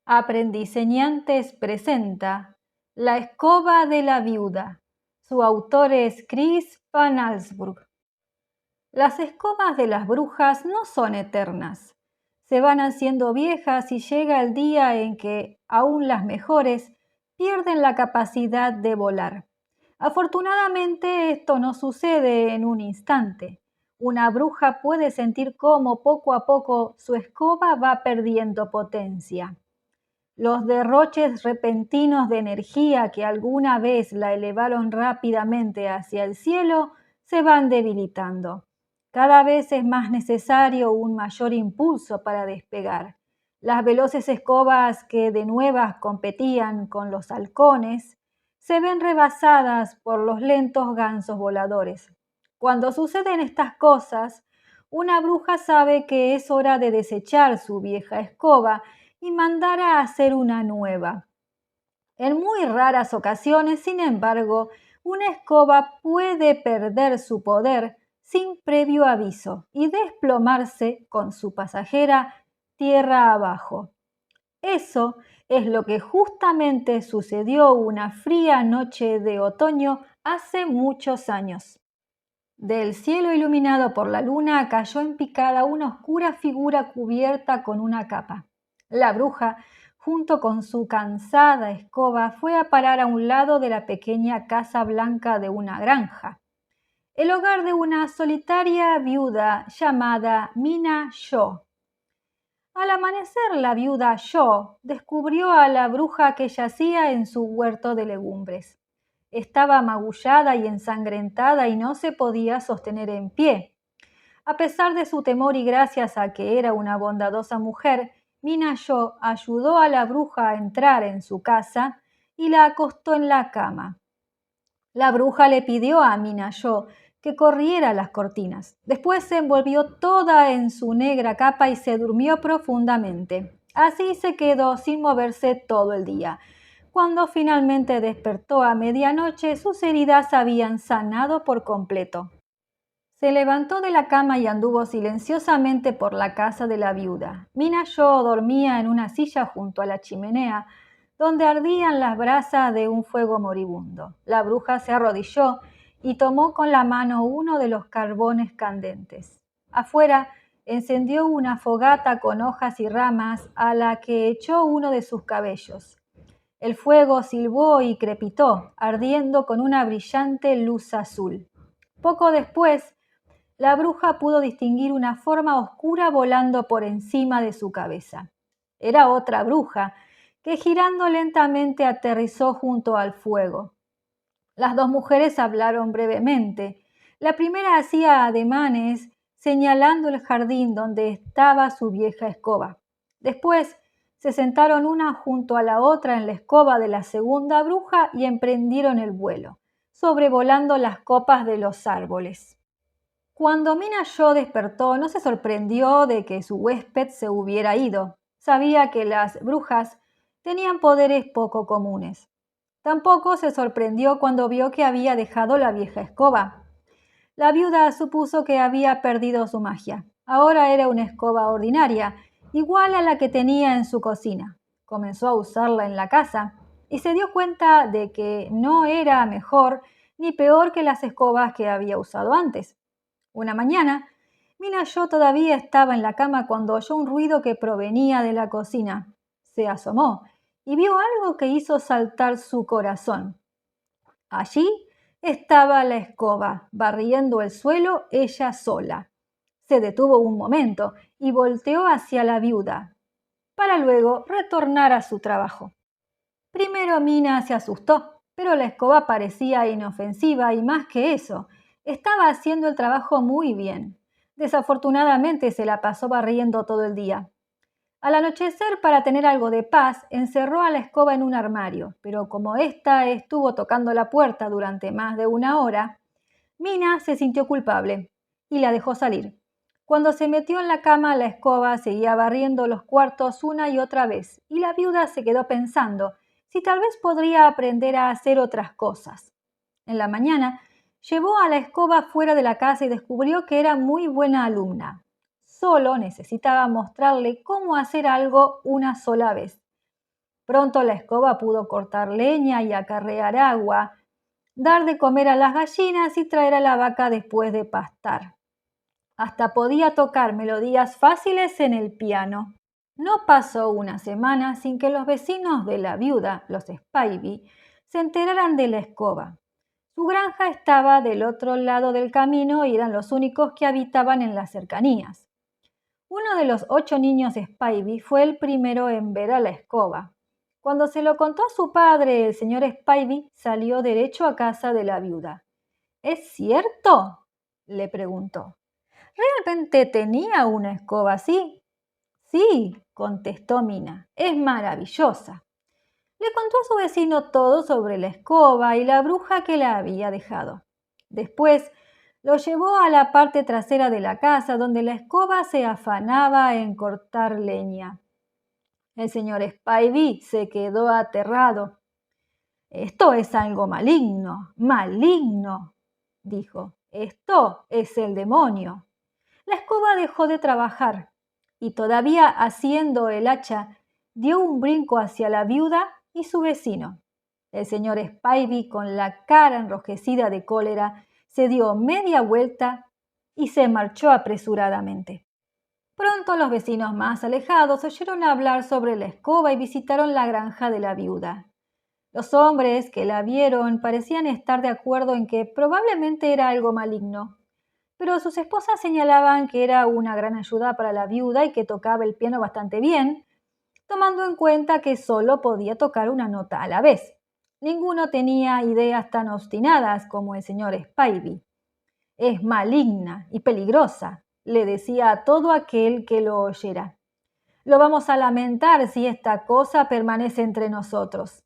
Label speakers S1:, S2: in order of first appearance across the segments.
S1: Aprendiseñantes presenta La escoba de la viuda. Su autor es Chris Van Allsburg. Las escobas de las brujas no son eternas. Se van haciendo viejas y llega el día en que, aún las mejores, pierden la capacidad de volar. Afortunadamente, esto no sucede en un instante. Una bruja puede sentir cómo poco a poco su escoba va perdiendo potencia. Los derroches repentinos de energía que alguna vez la elevaron rápidamente hacia el cielo se van debilitando. Cada vez es más necesario un mayor impulso para despegar. Las veloces escobas que de nuevas competían con los halcones se ven rebasadas por los lentos gansos voladores. Cuando suceden estas cosas, una bruja sabe que es hora de desechar su vieja escoba y mandar a hacer una nueva. En muy raras ocasiones, sin embargo, una escoba puede perder su poder sin previo aviso y desplomarse con su pasajera tierra abajo. Eso es lo que justamente sucedió una fría noche de otoño hace muchos años. Del cielo iluminado por la luna cayó en picada una oscura figura cubierta con una capa. La bruja, junto con su cansada escoba, fue a parar a un lado de la pequeña casa blanca de una granja, el hogar de una solitaria viuda llamada Mina Shaw. Al amanecer, la viuda Shaw descubrió a la bruja que yacía en su huerto de legumbres. Estaba magullada y ensangrentada y no se podía sostener en pie. A pesar de su temor y gracias a que era una bondadosa mujer, Mina Shaw ayudó a la bruja a entrar en su casa y la acostó en la cama. La bruja le pidió a Mina Shaw que corriera las cortinas. Después se envolvió toda en su negra capa y se durmió profundamente. Así se quedó sin moverse todo el día. Cuando finalmente despertó a medianoche, sus heridas habían sanado por completo. Se levantó de la cama y anduvo silenciosamente por la casa de la viuda. Mina Shaw dormía en una silla junto a la chimenea, donde ardían las brasas de un fuego moribundo. La bruja se arrodilló y tomó con la mano uno de los carbones candentes. Afuera encendió una fogata con hojas y ramas a la que echó uno de sus cabellos. El fuego silbó y crepitó, ardiendo con una brillante luz azul. Poco después, la bruja pudo distinguir una forma oscura volando por encima de su cabeza. Era otra bruja, que girando lentamente aterrizó junto al fuego. Las dos mujeres hablaron brevemente. La primera hacía ademanes señalando el jardín donde estaba su vieja escoba. Después se sentaron una junto a la otra en la escoba de la segunda bruja y emprendieron el vuelo, sobrevolando las copas de los árboles. Cuando Mina Shaw despertó, no se sorprendió de que su huésped se hubiera ido. Sabía que las brujas tenían poderes poco comunes. Tampoco se sorprendió cuando vio que había dejado la vieja escoba. La viuda supuso que había perdido su magia. Ahora era una escoba ordinaria, igual a la que tenía en su cocina. Comenzó a usarla en la casa y se dio cuenta de que no era mejor ni peor que las escobas que había usado antes. Una mañana, Mina Shaw todavía estaba en la cama cuando oyó un ruido que provenía de la cocina. Se asomó y vio algo que hizo saltar su corazón. Allí estaba la escoba, barriendo el suelo ella sola. Se detuvo un momento y volteó hacia la viuda, para luego retornar a su trabajo. Primero Mina se asustó, pero la escoba parecía inofensiva y más que eso, estaba haciendo el trabajo muy bien. Desafortunadamente se la pasó barriendo todo el día. Al anochecer, para tener algo de paz, encerró a la escoba en un armario, pero como ésta estuvo tocando la puerta durante más de una hora, Mina se sintió culpable y la dejó salir. Cuando se metió en la cama, la escoba seguía barriendo los cuartos una y otra vez, y la viuda se quedó pensando si tal vez podría aprender a hacer otras cosas. En la mañana, llevó a la escoba fuera de la casa y descubrió que era muy buena alumna. Solo necesitaba mostrarle cómo hacer algo una sola vez. Pronto la escoba pudo cortar leña y acarrear agua, dar de comer a las gallinas y traer a la vaca después de pastar. Hasta podía tocar melodías fáciles en el piano. No pasó una semana sin que los vecinos de la viuda, los Spivey, se enteraran de la escoba. Su granja estaba del otro lado del camino y eran los únicos que habitaban en las cercanías. Uno de los 8 niños Spivey fue el primero en ver a la escoba. Cuando se lo contó a su padre, el señor Spivey salió derecho a casa de la viuda. ¿Es cierto?, le preguntó. ¿Realmente tenía una escoba así? Sí, contestó Mina, es maravillosa. Le contó a su vecino todo sobre la escoba y la bruja que la había dejado. Después lo llevó a la parte trasera de la casa donde la escoba se afanaba en cortar leña. El señor Spivey se quedó aterrado. Esto es algo maligno, maligno, dijo. Esto es el demonio. La escoba dejó de trabajar y todavía haciendo el hacha, dio un brinco hacia la viuda y su vecino. El señor Spivey, con la cara enrojecida de cólera, se dio media vuelta y se marchó apresuradamente. Pronto los vecinos más alejados oyeron hablar sobre la escoba y visitaron la granja de la viuda. Los hombres que la vieron parecían estar de acuerdo en que probablemente era algo maligno, pero sus esposas señalaban que era una gran ayuda para la viuda y que tocaba el piano bastante bien, tomando en cuenta que solo podía tocar una nota a la vez. Ninguno tenía ideas tan obstinadas como el señor Spivey. Es maligna y peligrosa, le decía a todo aquel que lo oyera. Lo vamos a lamentar si esta cosa permanece entre nosotros.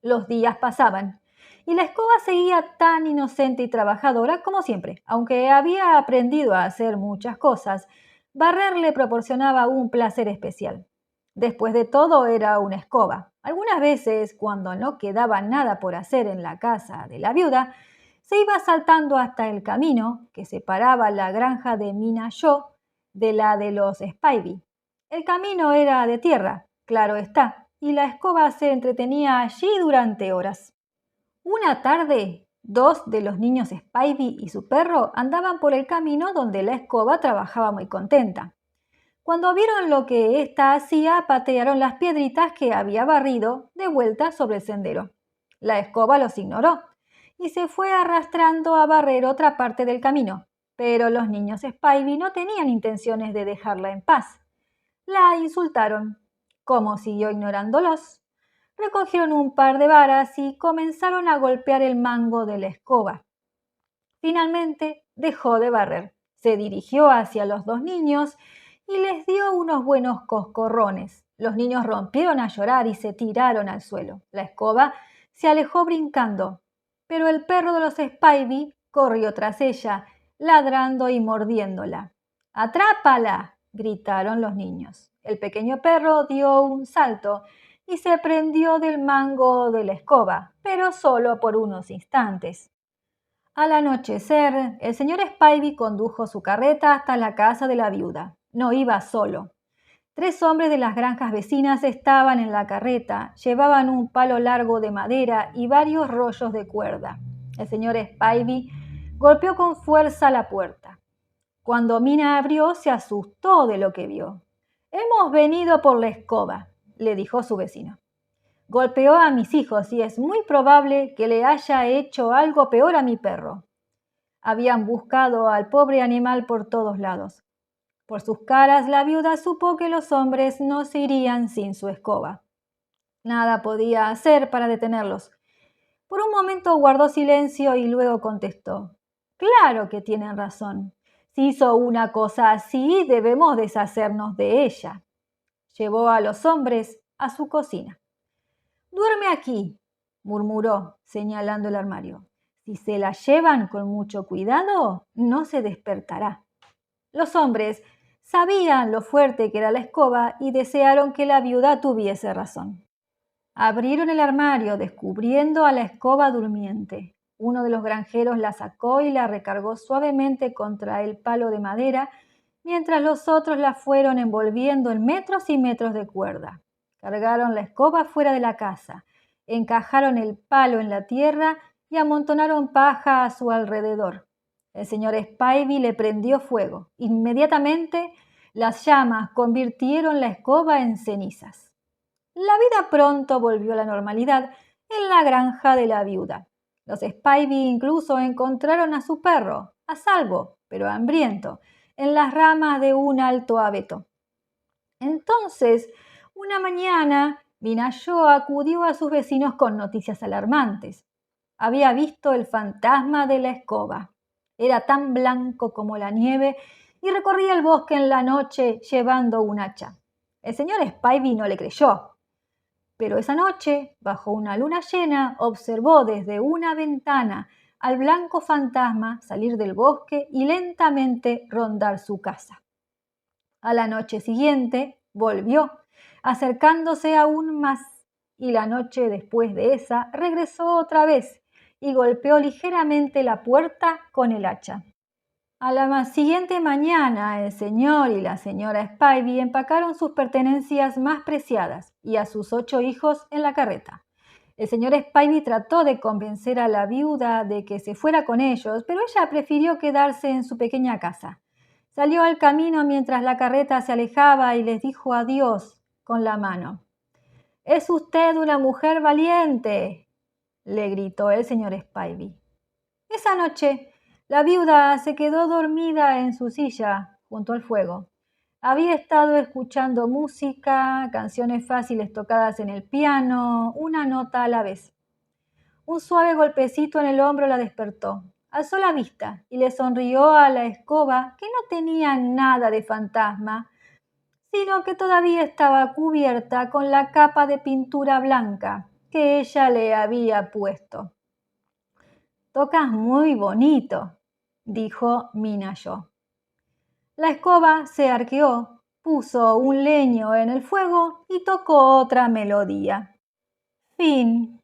S1: Los días pasaban y la escoba seguía tan inocente y trabajadora como siempre. Aunque había aprendido a hacer muchas cosas, barrer le proporcionaba un placer especial. Después de todo, era una escoba. Algunas veces, cuando no quedaba nada por hacer en la casa de la viuda, se iba saltando hasta el camino que separaba la granja de Mina Shaw de la de los Spivey. El camino era de tierra, claro está, y la escoba se entretenía allí durante horas. Una tarde, 2 de los niños Spivey y su perro andaban por el camino donde la escoba trabajaba muy contenta. Cuando vieron lo que ésta hacía, patearon las piedritas que había barrido de vuelta sobre el sendero. La escoba los ignoró y se fue arrastrando a barrer otra parte del camino, pero los niños Spivey no tenían intenciones de dejarla en paz. La insultaron. Como siguió ignorándolos, recogieron un par de varas y comenzaron a golpear el mango de la escoba. Finalmente dejó de barrer, se dirigió hacia los 2 niños y les dio unos buenos coscorrones. Los niños rompieron a llorar y se tiraron al suelo. La escoba se alejó brincando, pero el perro de los Spivey corrió tras ella, ladrando y mordiéndola. ¡Atrápala!, gritaron los niños. El pequeño perro dio un salto y se prendió del mango de la escoba, pero solo por unos instantes. Al anochecer, el señor Spivey condujo su carreta hasta la casa de la viuda. No iba solo. 3 hombres de las granjas vecinas estaban en la carreta, llevaban un palo largo de madera y varios rollos de cuerda. El señor Spivey golpeó con fuerza la puerta. Cuando Mina abrió, se asustó de lo que vio. «Hemos venido por la escoba», le dijo su vecino. «Golpeó a mis hijos y es muy probable que le haya hecho algo peor a mi perro». Habían buscado al pobre animal por todos lados. Por sus caras, la viuda supo que los hombres no se irían sin su escoba. Nada podía hacer para detenerlos. Por un momento guardó silencio y luego contestó: «Claro que tienen razón. Si hizo una cosa así, debemos deshacernos de ella». Llevó a los hombres a su cocina. «Duerme aquí», murmuró, señalando el armario. «Si se la llevan con mucho cuidado, no se despertará». Los hombres sabían lo fuerte que era la escoba y desearon que la viuda tuviese razón. Abrieron el armario, descubriendo a la escoba durmiente. Uno de los granjeros la sacó y la recargó suavemente contra el palo de madera, mientras los otros la fueron envolviendo en metros y metros de cuerda. Cargaron la escoba fuera de la casa, encajaron el palo en la tierra y amontonaron paja a su alrededor. El señor Spivey le prendió fuego. Inmediatamente las llamas convirtieron la escoba en cenizas. La vida pronto volvió a la normalidad en la granja de la viuda. Los Spivey incluso encontraron a su perro, a salvo, pero hambriento, en las ramas de un alto abeto. Entonces, una mañana, Minayo acudió a sus vecinos con noticias alarmantes. Había visto el fantasma de la escoba. Era tan blanco como la nieve y recorría el bosque en la noche llevando un hacha. El señor Spivey no le creyó, pero esa noche, bajo una luna llena, observó desde una ventana al blanco fantasma salir del bosque y lentamente rondar su casa. A la noche siguiente volvió, acercándose aún más, y la noche después de esa regresó otra vez y golpeó ligeramente la puerta con el hacha. A la siguiente mañana, el señor y la señora Spivey empacaron sus pertenencias más preciadas y a sus 8 hijos en la carreta. El señor Spivey trató de convencer a la viuda de que se fuera con ellos, pero ella prefirió quedarse en su pequeña casa. Salió al camino mientras la carreta se alejaba y les dijo adiós con la mano. «Es usted una mujer valiente», le gritó el señor Spivey. Esa noche, la viuda se quedó dormida en su silla junto al fuego. Había estado escuchando música, canciones fáciles tocadas en el piano, una nota a la vez. Un suave golpecito en el hombro la despertó. Alzó la vista y le sonrió a la escoba, que no tenía nada de fantasma, sino que todavía estaba cubierta con la capa de pintura blanca que ella le había puesto. «Tocas muy bonito», dijo Minayo. La escoba se arqueó, puso un leño en el fuego y tocó otra melodía. Fin.